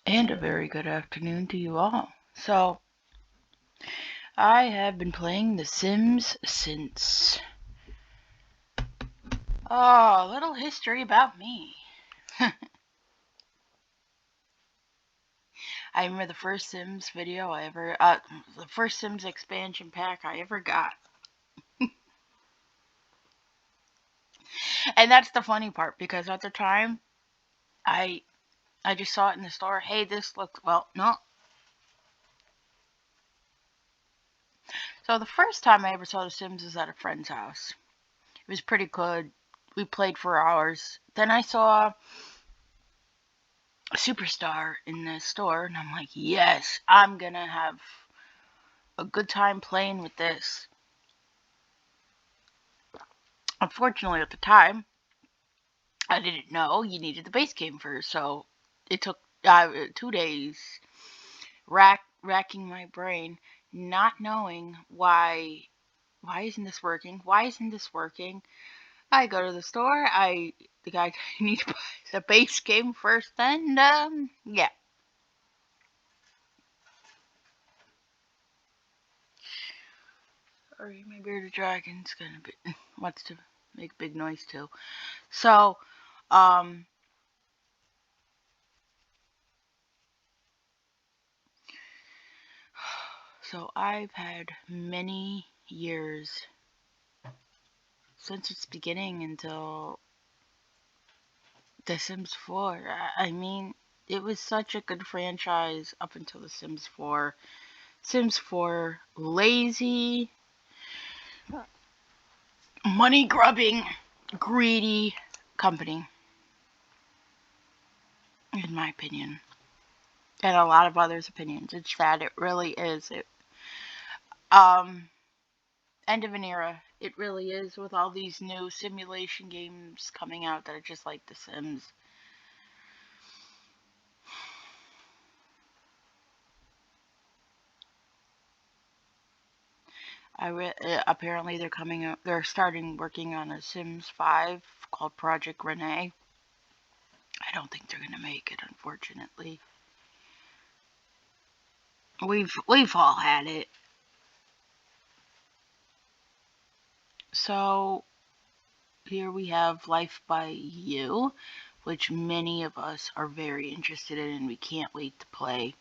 And a very good afternoon to you all. So, I have been playing The Sims since. Oh, a little history about me. I remember the first Sims video the first Sims expansion pack I ever got. And that's the funny part because at the time, I I just saw it in the store. Hey, this looks, well, no. So the first time I ever saw The Sims was at a friend's house. It was pretty good. We played for hours. Then I saw Superstar in the store, and I'm like, yes, I'm gonna have a good time playing with this. Unfortunately, at the time, I didn't know you needed the base game first, so it took 2 days racking my brain, not knowing why. Why isn't this working? Why isn't this working? I go to the store. The guy you need to buy the base game first, and yeah. Sorry, my bearded dragon's gonna be wants to make big noise too. So, um, so I've had many years since its beginning until The Sims 4. I mean, it was such a good franchise up until The Sims 4. Sims 4, lazy, money grubbing, greedy company, in my opinion, and a lot of others' opinions. It's sad. It really is. Um, End of an era. It really is, with all these new simulation games coming out that are just like The Sims. Apparently they're starting working on a Sims 5 called Project Renee. I don't think they're gonna make it, unfortunately. We've all had it. So here we have Life by You, which many of us are very interested in and we can't wait to play.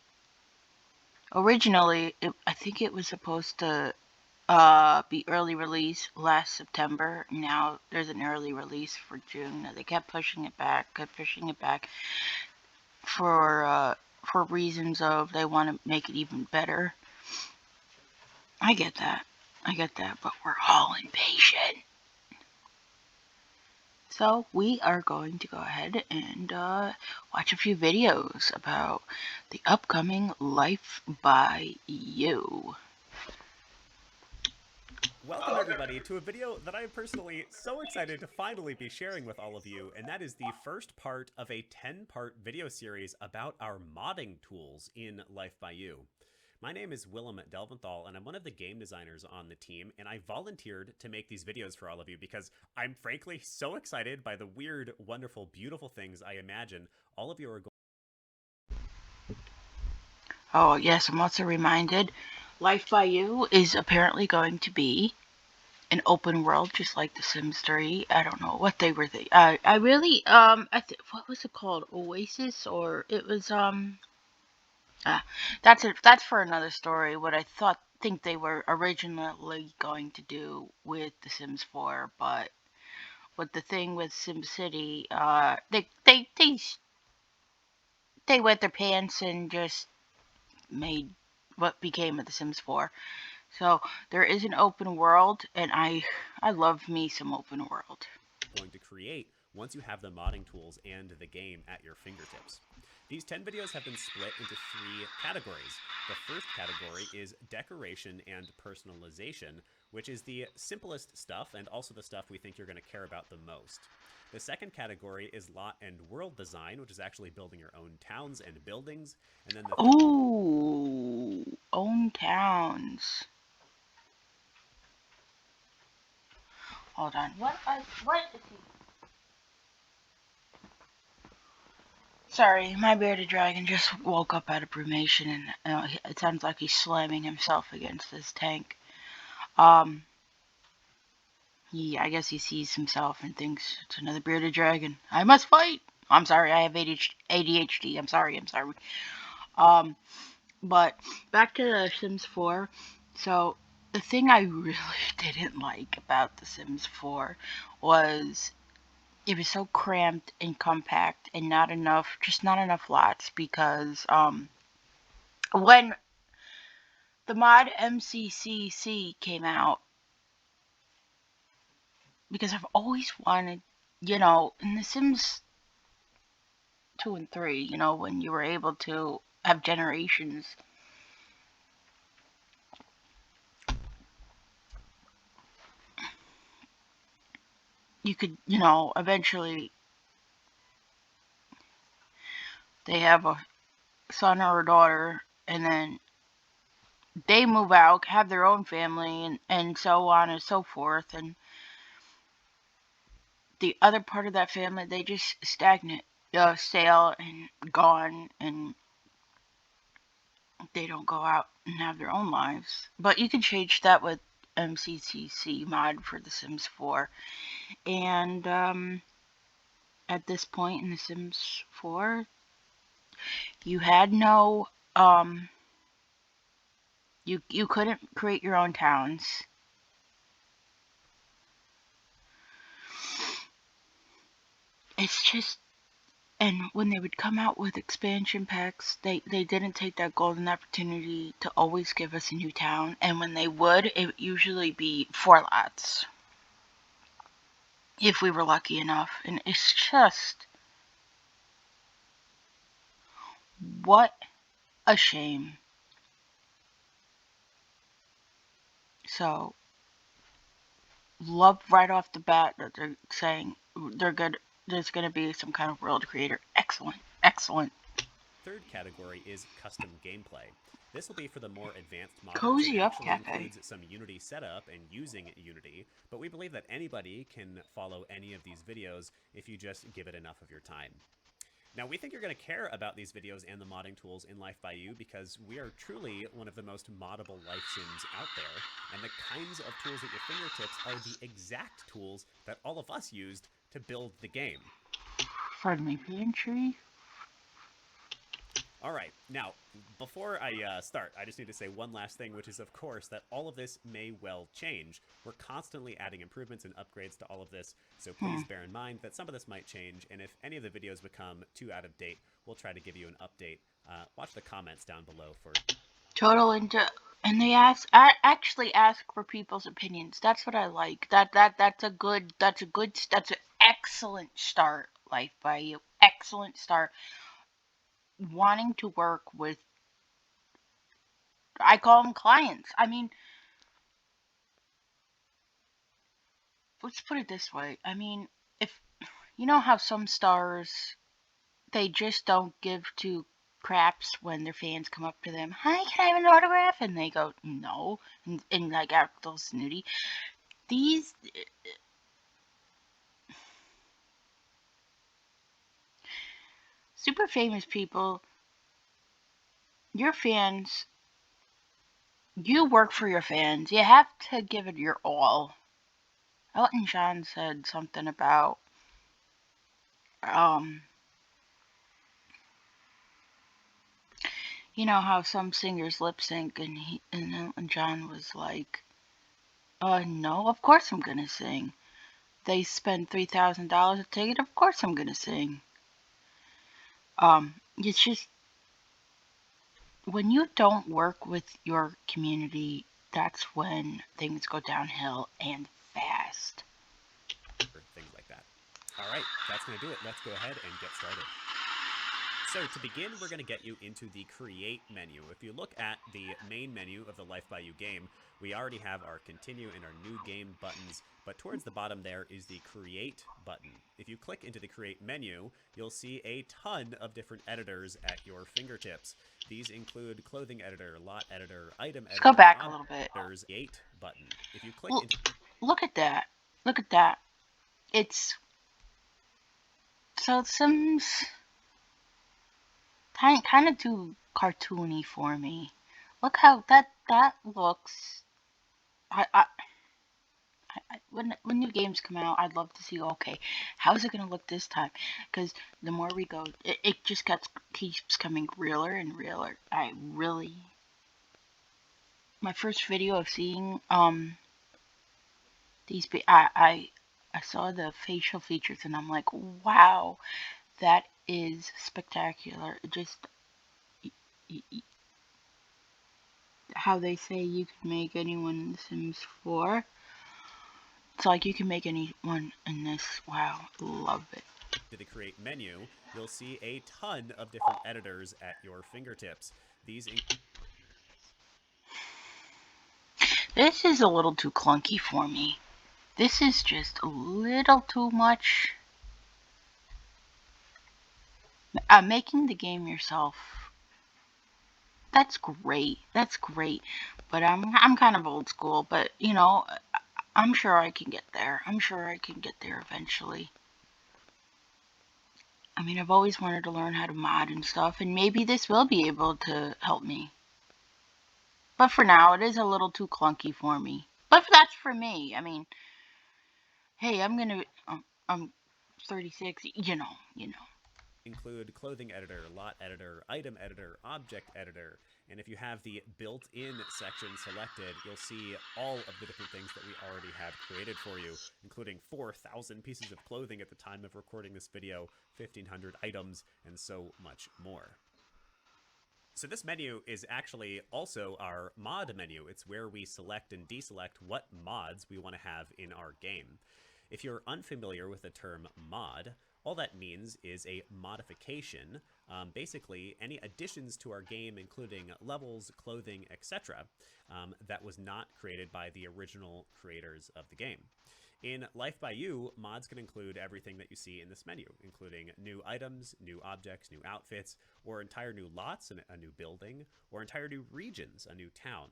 Originally, I think it was supposed to be early release last September. Now there's an early release for June. They kept pushing it back, for reasons of they want to make it even better. I get that. But we're all impatient. So we are going to go ahead and watch a few videos about the upcoming Life by You. Welcome everybody to a video that I'm personally so excited to finally be sharing with all of you, and that is the first part of a 10-part video series about our modding tools in Life by You. My name is Willem Delventhal, and I'm one of the game designers on the team, and I volunteered to make these videos for all of you because I'm frankly so excited by the weird, wonderful, beautiful things I imagine all of you are going. Oh, yes, I'm also reminded Life by You is apparently going to be an open world, just like The Sims 3. I don't know what they were. I really what was it called? Oasis, or it was that's it. That's for another story. What I think they were originally going to do with The Sims 4, but with the thing with SimCity, they wet their pants and just made what became of The Sims 4. So there is an open world, and I love me some open world. Going to create once you have the modding tools and the game at your fingertips. These 10 videos have been split into 3 categories. The first category is decoration and personalization, which is the simplest stuff and also the stuff we think you're going to care about the most. The second category is lot and world design, which is actually building your own towns and buildings. And then the Ooh, own towns. Hold on. What is he? Sorry, my bearded dragon just woke up out of brumation, and it sounds like he's slamming himself against this tank. I guess he sees himself and thinks it's another bearded dragon. I must fight. I'm sorry, I have ADHD. I'm sorry. But back to The Sims 4. So the thing I really didn't like about The Sims 4 was it was so cramped and compact and not enough lots, because when the mod MCCC came out, because I've always wanted, in The Sims 2 and 3, when you were able to have generations, you could, eventually they have a son or a daughter, and then they move out, have their own family, and so on and so forth, and the other part of that family, they just stagnate, stale and gone, and they don't go out and have their own lives. But you can change that with MCCC mod for The Sims 4. And at this point in The Sims 4, you had no you couldn't create your own towns. It's just, and when they would come out with expansion packs, they didn't take that golden opportunity to always give us a new town. And when they would, it would usually be 4 lots, if we were lucky enough. And it's just, what a shame. So, love right off the bat that they're saying there's going to be some kind of world creator. Excellent. Excellent. Third category is custom gameplay. This will be for the more advanced modders Cozy and Up actually Cafe. includes some Unity setup and using Unity, but we believe that anybody can follow any of these videos if you just give it enough of your time. Now, we think you're going to care about these videos and the modding tools in Life by You because we are truly one of the most moddable life sims out there, and the kinds of tools at your fingertips are the exact tools that all of us used to build the game. Pardon me, pantry. All right, now, before I start, I just need to say one last thing, which is, of course, that all of this may well change. We're constantly adding improvements and upgrades to all of this, so please bear in mind that some of this might change, and if any of the videos become too out of date, we'll try to give you an update. Watch the comments down below for... Total into... And they actually ask for people's opinions. That's what I like. That's an excellent start, Life by You. Excellent start. Wanting to work with, I call them clients. I mean, let's put it this way. I mean, if you know how some stars, they just don't give two craps when their fans come up to them. Hi, can I have an autograph? And they go no, and like act all snooty. These super famous people, your fans, you work for your fans. You have to give it your all. Elton John said something about you know how some singers lip sync, and Elton John was like, no, of course I'm gonna sing. They spend $3,000 a ticket, of course I'm gonna sing. It's just, when you don't work with your community, that's when things go downhill and fast. things like that. All right, that's going to do it. Let's go ahead and get started. So to begin, we're going to get you into the Create menu. If you look at the main menu of the Life by You game, we already have our Continue and our New Game buttons, but towards the bottom there is the Create button. If you click into the Create menu, you'll see a ton of different editors at your fingertips. These include Clothing Editor, Lot Editor, Item Editor, Let's go back a little bit. There's Create button. If you click into... Look at that. Look at that. It's... So Sims... kind of too cartoony for me. Look how that looks. I when new games come out, I'd love to see. Okay, how is it gonna look this time? Because the more we go, it just keeps coming realer and realer. I really, my first video of seeing these, I saw the facial features and I'm like, wow, that is spectacular. Just how they say you can make anyone in The Sims 4. It's like you can make anyone in this. Wow, love it. To the create menu, you'll see a ton of different editors at your fingertips. These This is a little too clunky for me. This is just a little too much. Making the game yourself, that's great. That's great. But I'm kind of old school. But you know, I'm sure I can get there. I'm sure I can get there eventually. I mean, I've always wanted to learn how to mod and stuff, and maybe this will be able to help me. But for now, it is a little too clunky for me. But that's for me. I mean, hey, I'm 36. You know. include clothing editor, lot editor, item editor, object editor. And if you have the built-in section selected, you'll see all of the different things that we already have created for you, including 4,000 pieces of clothing at the time of recording this video, 1,500 items, and so much more. So this menu is actually also our mod menu. It's where we select and deselect what mods we want to have in our game. If you're unfamiliar with the term mod, all that means is a modification, basically any additions to our game, including levels, clothing, etc., that was not created by the original creators of the game. In Life by You, mods can include everything that you see in this menu, including new items, new objects, new outfits, or entire new lots, a new building, or entire new regions, a new town.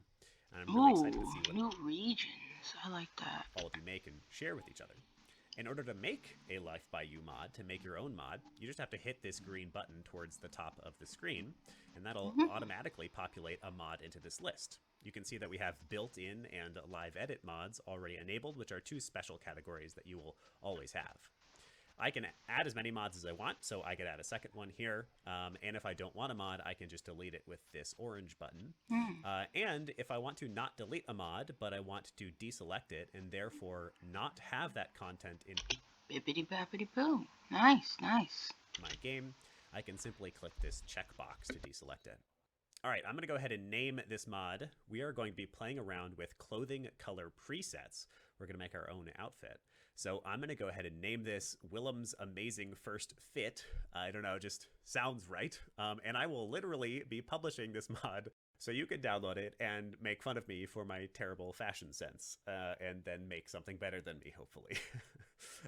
And I'm really excited to see what new regions. I like that. all of you make and share with each other. In order to make a Life by You mod, to make your own mod, you just have to hit this green button towards the top of the screen, and that'll automatically populate a mod into this list. You can see that we have built-in and live edit mods already enabled, which are two special categories that you will always have. I can add as many mods as I want, so I could add a second one here. And if I don't want a mod, I can just delete it with this orange button. And if I want to not delete a mod, but I want to deselect it and therefore not have that content in Bippity bappity boo. Nice, nice. my game, I can simply click this checkbox to deselect it. All right, I'm going to go ahead and name this mod. We are going to be playing around with clothing color presets. We're going to make our own outfit. So I'm going to go ahead and name this Willem's Amazing First Fit. I don't know, just sounds right. And I will literally be publishing this mod so you can download it and make fun of me for my terrible fashion sense, and then make something better than me, hopefully.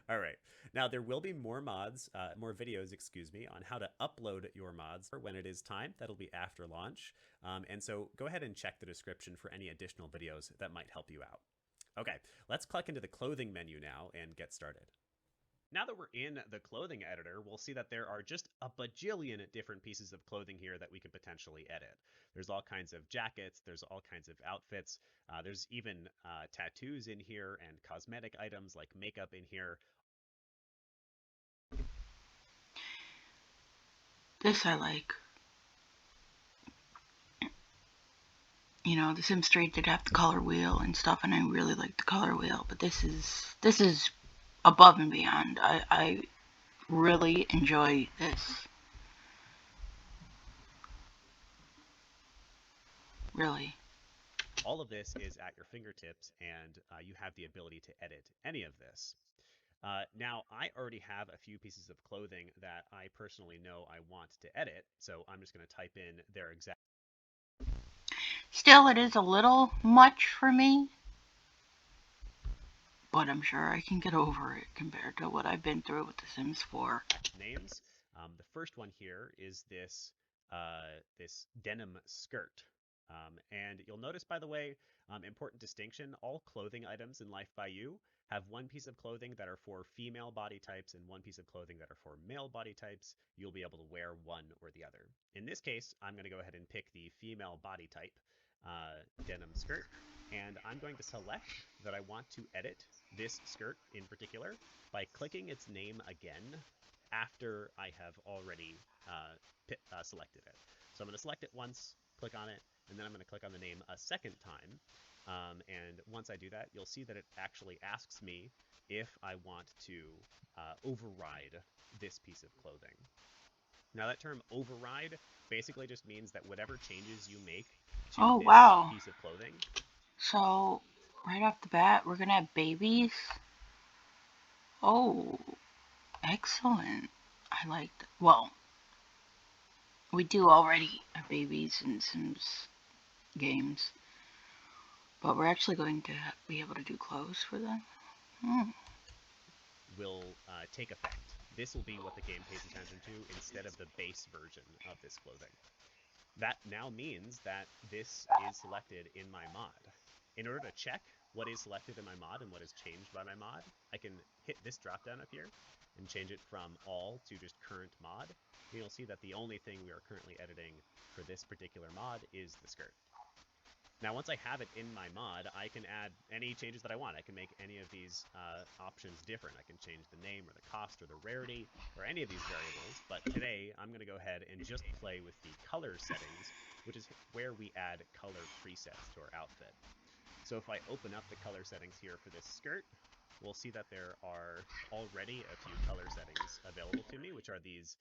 All right. Now, there will be more mods, more videos, excuse me, on how to upload your mods when it is time. That'll be after launch. And so go ahead and check the description for any additional videos that might help you out. Okay, let's click into the clothing menu now and get started. Now that we're in the clothing editor, we'll see that there are just a bajillion different pieces of clothing here that we can potentially edit. There's all kinds of jackets, there's all kinds of outfits, there's even tattoos in here and cosmetic items like makeup in here. This I like. You know, The Sims 3 did have the color wheel and stuff, and I really like the color wheel. But this is above and beyond. I really enjoy this. Really. All of this is at your fingertips, and you have the ability to edit any of this. Now, I already have a few pieces of clothing that I personally know I want to edit, so I'm just going to type in their exact. Still, it is a little much for me, but I'm sure I can get over it compared to what I've been through with The Sims 4. Names. The first one here is this this denim skirt. And you'll notice, by the way, important distinction, all clothing items in Life by You have one piece of clothing that are for female body types and one piece of clothing that are for male body types. You'll be able to wear one or the other. In this case, I'm going to go ahead and pick the female body type denim skirt, and I'm going to select that I want to edit this skirt in particular by clicking its name again after I have already selected it. So I'm going to select it once, click on it, and then I'm going to click on the name a second time. And once I do that, you'll see that it actually asks me if I want to override this piece of clothing. Now that term override basically just means that whatever changes you make to Oh, this wow. piece of clothing. So, right off the bat, we're gonna have babies. Oh, excellent. I like that. Well, we do already have babies in Sims games, but we're actually going to be able to do clothes for them. Will take effect. This will be what the game pays attention to instead of the base version of this clothing. That now means that this is selected in my mod. In order to check what is selected in my mod and what is changed by my mod, I can hit this drop down up here and change it from all to just current mod. And you'll see that the only thing we are currently editing for this particular mod is the skirt. Now, once I have it in my mod, I can add any changes that I want. I can make any of these options different. I can change the name or the cost or the rarity or any of these variables. But today, I'm going to go ahead and just play with the color settings, which is where we add color presets to our outfit. So if I open up the color settings here for this skirt, we'll see that there are already a few color settings available to me, which are these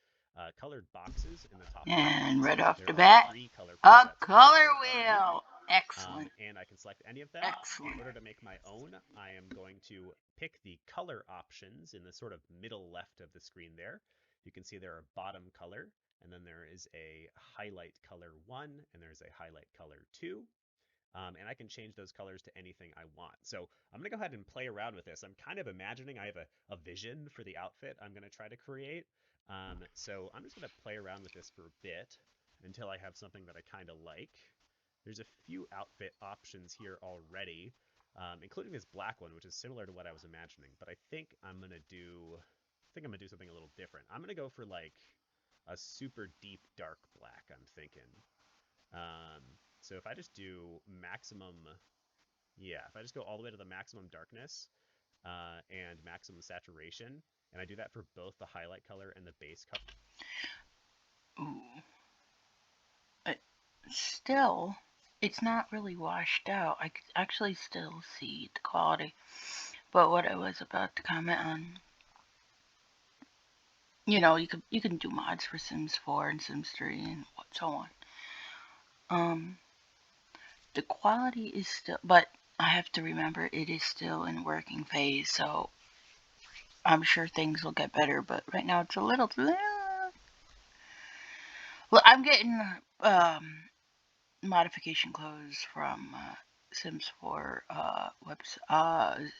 colored boxes in the top And right off there the are bat, 3 color a presets color already. wheel. Excellent. And I can select any of them. Excellent. In order to make my own, I am going to pick the color options in the sort of middle left of the screen there. You can see there are bottom color, and then there is a highlight color 1, and there's a highlight color 2. And I can change those colors to anything I want. So I'm going to go ahead and play around with this. I'm kind of imagining I have a vision for the outfit I'm going to try to create. So I'm just going to play around with this for a bit until I have something that I kind of like. There's a few outfit options here already, including this black one, which is similar to what I was imagining. But I think I'm going to do something a little different. I'm going to go for like a super deep dark black, I'm thinking. So if I just do maximum, yeah, if I just go all the way to the maximum darkness and maximum saturation, and I do that for both the highlight color and the base color. Ooh. Still, it's not really washed out. I could actually still see the quality. But what I was about to comment on, you can do mods for Sims 4 and Sims 3 and so on. The quality is still, but I have to remember it is still in working phase, so I'm sure things will get better. But right now it's a little. Well, I'm getting modification clothes from Sims 4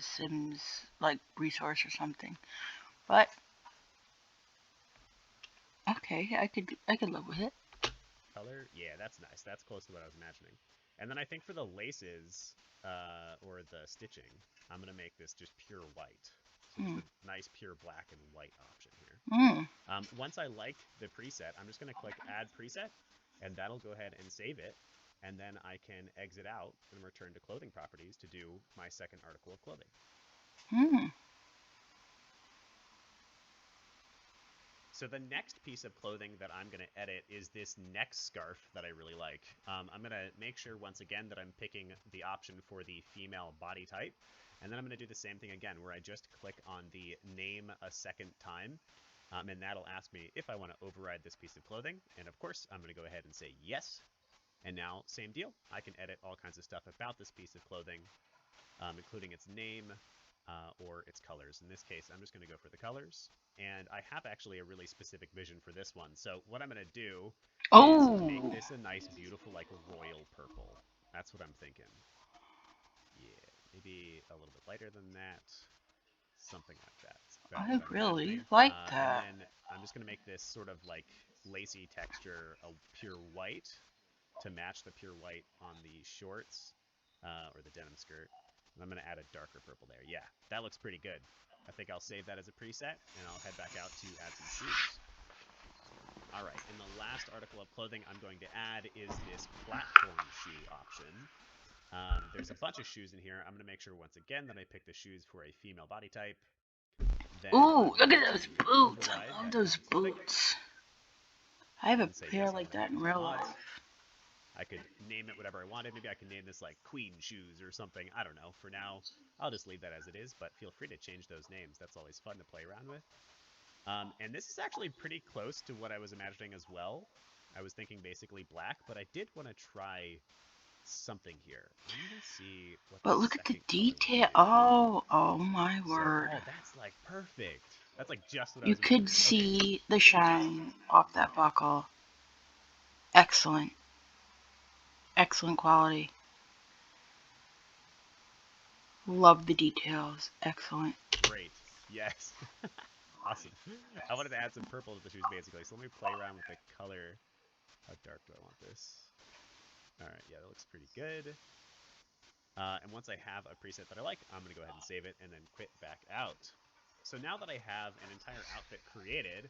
Sims like resource or something. But okay, I could live with it. Color, yeah, that's nice. That's close to what I was imagining. And then I think for the laces or the stitching, I'm gonna make this just pure white. So just a nice pure black and white option here. Once I like the preset, I'm just gonna click Add Preset, and that'll go ahead and save it. And then I can exit out and return to Clothing Properties to do my second article of clothing. So the next piece of clothing that I'm going to edit is this neck scarf that I really like. I'm going to make sure once again that I'm picking the option for the female body type. And then I'm going to do the same thing again where I just click on the name a second time. And that'll ask me if I want to override this piece of clothing. And of course, I'm going to go ahead and say yes. And now, same deal. I can edit all kinds of stuff about this piece of clothing, including its name, or its colors. In this case, I'm just going to go for the colors. And I have actually a really specific vision for this one. So what I'm going to do is make this a nice, beautiful, like royal purple. That's what I'm thinking. Yeah, maybe a little bit lighter than that. Something like that. I really like that. And then I'm just going to make this sort of like lacy texture a pure white. to match the pure white on the shorts, or the denim skirt. And I'm going to add a darker purple there. Yeah, that looks pretty good. I think I'll save that as a preset, and I'll head back out to add some shoes. All right, and the last article of clothing I'm going to add is this platform shoe option. There's a bunch of shoes in here. I'm going to make sure once again that I pick the shoes for a female body type. Then Ooh, look at those boots. I love those boots. I have a pair like that in real life. I could name it whatever I wanted. Maybe I can name this like Queen Shoes or something. I don't know. For now, I'll just leave that as it is, but feel free to change those names. That's always fun to play around with. And this is actually pretty close to what I was imagining as well. I was thinking basically black, but I did want to try something here. Let me see what. But look at the detail. Oh my word. Oh, that's like perfect. That's like just what I was imagining. You could see the shine off that buckle. Excellent. Excellent quality. Love the details. Excellent. Great. Yes. Awesome. I wanted to add some purple to the shoes basically, so let me play around with the color. How dark do I want this? Alright, yeah, that looks pretty good. And once I have a preset that I like, I'm going to go ahead and save it and then quit back out. So now that I have an entire outfit created,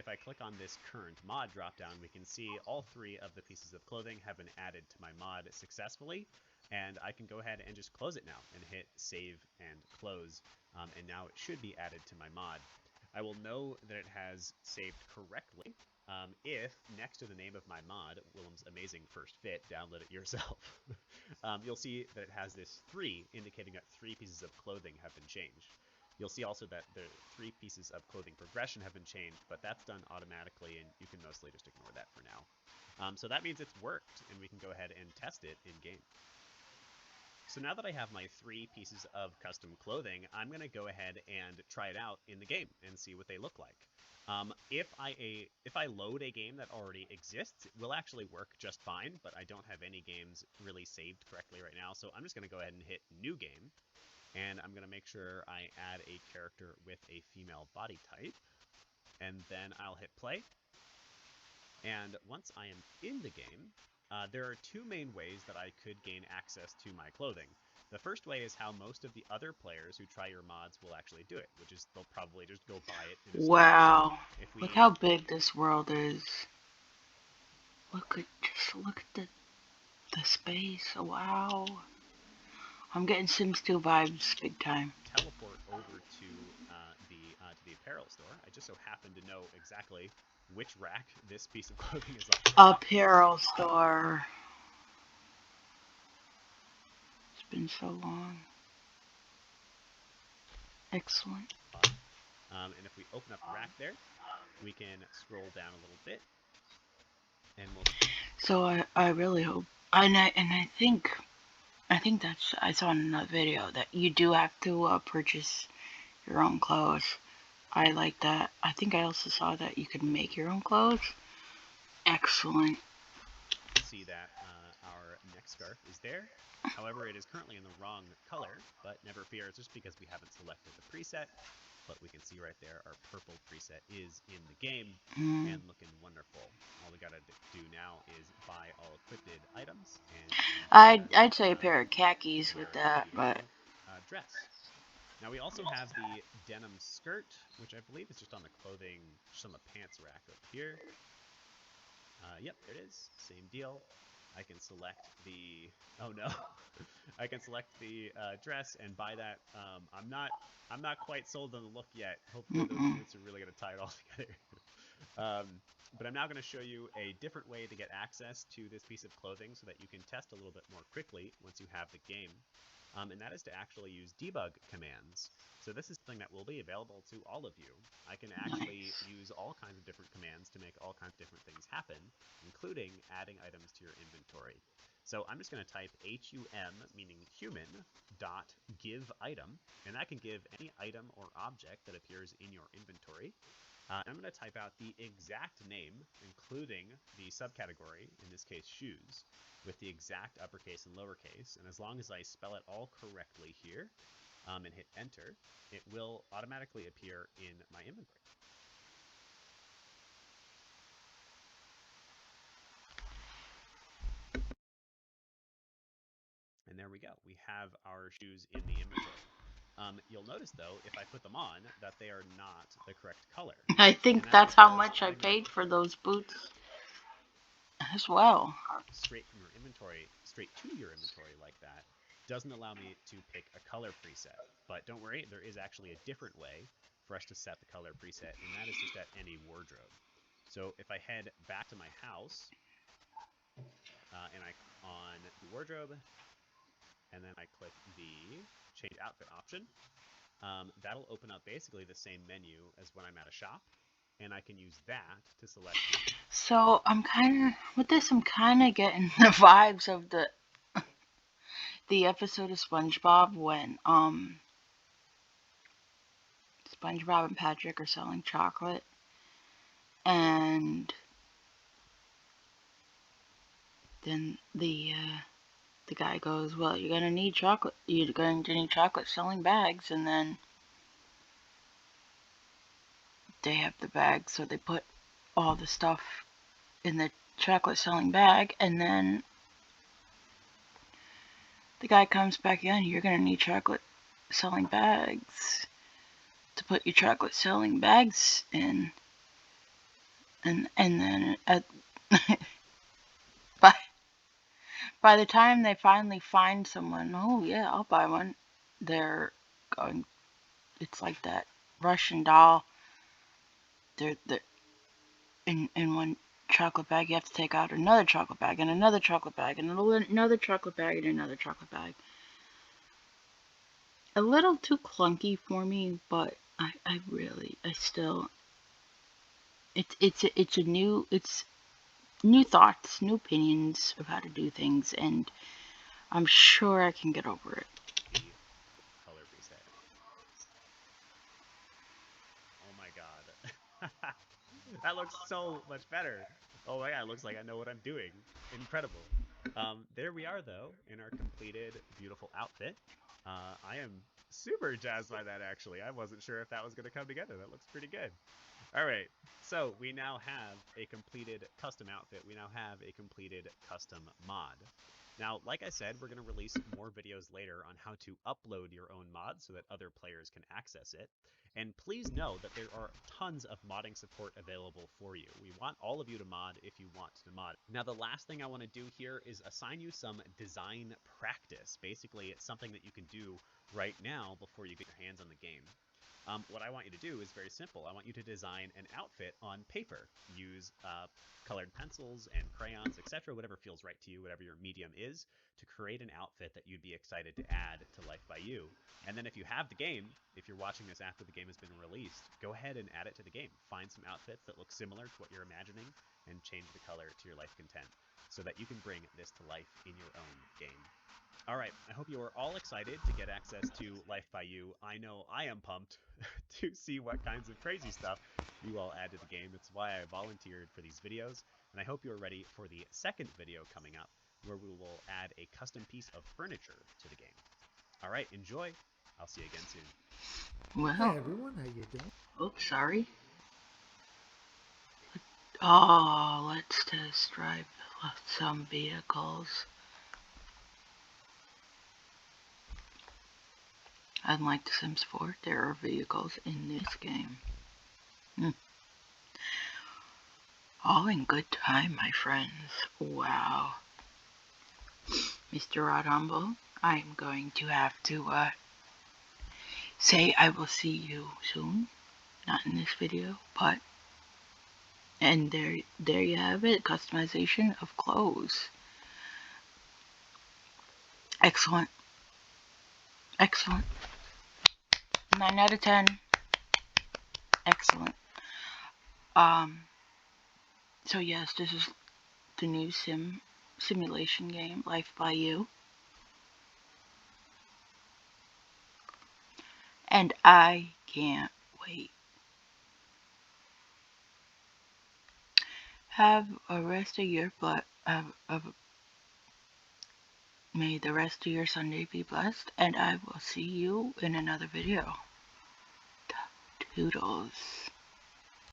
if I click on this current mod dropdown, we can see all 3 of the pieces of clothing have been added to my mod successfully. And I can go ahead and just close it now and hit save and close. And now it should be added to my mod. I will know that it has saved correctly if next to the name of my mod, Willem's Amazing First Fit, download it yourself, you'll see that it has this 3, indicating that 3 pieces of clothing have been changed. You'll see also that the 3 pieces of clothing progression have been changed, but that's done automatically, and you can mostly just ignore that for now. So that means it's worked, and we can go ahead and test it in-game. So now that I have my 3 pieces of custom clothing, I'm going to go ahead and try it out in the game and see what they look like. If I load a game that already exists, it will actually work just fine, but I don't have any games really saved correctly right now, so I'm just going to go ahead and hit New Game, and I'm going to make sure I add a character with a female body type, and then I'll hit play. And once I am in the game, there are 2 main ways that I could gain access to my clothing. The first way is how most of the other players who try your mods will actually do it, which is they'll probably just go buy it. Wow. Look how big this world is. Look at the space. Wow. I'm getting Sims 2 vibes big time. Teleport over to the apparel store. I just so happen to know exactly which rack this piece of clothing is on. Apparel store. It's been so long. Excellent. And if we open up the rack there, we can scroll down a little bit, and we'll. So I really hope, and I think that's, I saw in another video that you do have to purchase your own clothes. I like that. I think I also saw that you could make your own clothes. Excellent. See that our neck scarf is there. However, it is currently in the wrong color, but never fear, it's just because we haven't selected the preset. But we can see right there our purple preset is in the game and looking wonderful. All we gotta do now is buy all equipped items. And I'd say a pair of khakis with that, but dress. Now we also have the denim skirt, which I believe is just on the clothing, just on the pants rack up here. Yep, there it is. Same deal. I can select the. Oh no, I can select the dress and buy that. I'm not quite sold on the look yet. Hopefully those boots are really gonna tie it all together. But I'm now going to show you a different way to get access to this piece of clothing so that you can test a little bit more quickly once you have the game. And that is to actually use debug commands. So this is something that will be available to all of you. I can actually use all kinds of different commands to make all kinds of different things happen, including adding items to your inventory. So I'm just going to type HUM, meaning human, dot give item, and that can give any item or object that appears in your inventory. I'm going to type out the exact name, including the subcategory, in this case shoes, with the exact uppercase and lowercase. And as long as I spell it all correctly here and hit enter, it will automatically appear in my inventory. there we go. We have our shoes in the inventory. You'll notice, though, if I put them on, that they are not the correct color. I think that's how much I paid for those boots as well. Straight from your inventory, straight to your inventory like that, doesn't allow me to pick a color preset. But don't worry, there is actually a different way for us to set the color preset, and that is just at any wardrobe. So if I head back to my house, and I on the wardrobe, and then I click the change outfit option, that'll open up basically the same menu as when I'm at a shop, and I can use that to select. So I'm kind of getting the vibes of the episode of SpongeBob when SpongeBob and Patrick are selling chocolate, and then the guy goes, "Well, you're gonna need chocolate. You're going to need chocolate selling bags," and then they have the bag, so they put all the stuff in the chocolate selling bag, and then the guy comes back in. "You're gonna need chocolate selling bags to put your chocolate selling bags in," and then at by the time they finally find someone, "Oh yeah, I'll buy one," they're going. It's like that Russian doll. They're in one chocolate bag. You have to take out another chocolate bag and another chocolate bag and another chocolate bag and another chocolate bag. A little too clunky for me, but I still. It's new thoughts, new opinions of how to do things, and I'm sure I can get over it. Color preset. Oh my god. That looks so much better. Oh my god, it looks like I know what I'm doing. Incredible. There we are, though, in our completed, beautiful outfit. I am super jazzed by that, actually. I wasn't sure if that was going to come together. That looks pretty good. All right, so we now have a completed custom outfit. We now have a completed custom mod. Now, like I said, we're going to release more videos later on how to upload your own mod so that other players can access it. And please know that there are tons of modding support available for you. We want all of you to mod if you want to mod. Now, the last thing I want to do here is assign you some design practice. Basically, it's something that you can do right now before you get your hands on the game. What I want you to do is very simple. I want you to design an outfit on paper. Use colored pencils and crayons, etc., whatever feels right to you, whatever your medium is, to create an outfit that you'd be excited to add to Life by You. And then if you have the game, if you're watching this after the game has been released, go ahead and add it to the game. Find some outfits that look similar to what you're imagining and change the color to your life content so that you can bring this to life in your own game. All right, I hope you are all excited to get access to Life by You. I know I am pumped to see what kinds of crazy stuff you all add to the game. It's why I volunteered for these videos, and I hope you are ready for the second video coming up, where we will add a custom piece of furniture to the game. All right, enjoy. I'll see you again soon. Well, Hey everyone, how you doing? oops, sorry. Oh, let's test drive some vehicles. Unlike The Sims 4, there are vehicles in this game. All in good time, my friends. Wow. Mr. Rod Humble, I'm going to have to say I will see you soon. Not in this video, but... And there you have it, customization of clothes. Excellent. Excellent. 9 out of 10. Excellent. So yes, this is the new simulation game, Life by You. And I can't wait. Have a rest of your may the rest of your Sunday be blessed, and I will see you in another video. Toodles.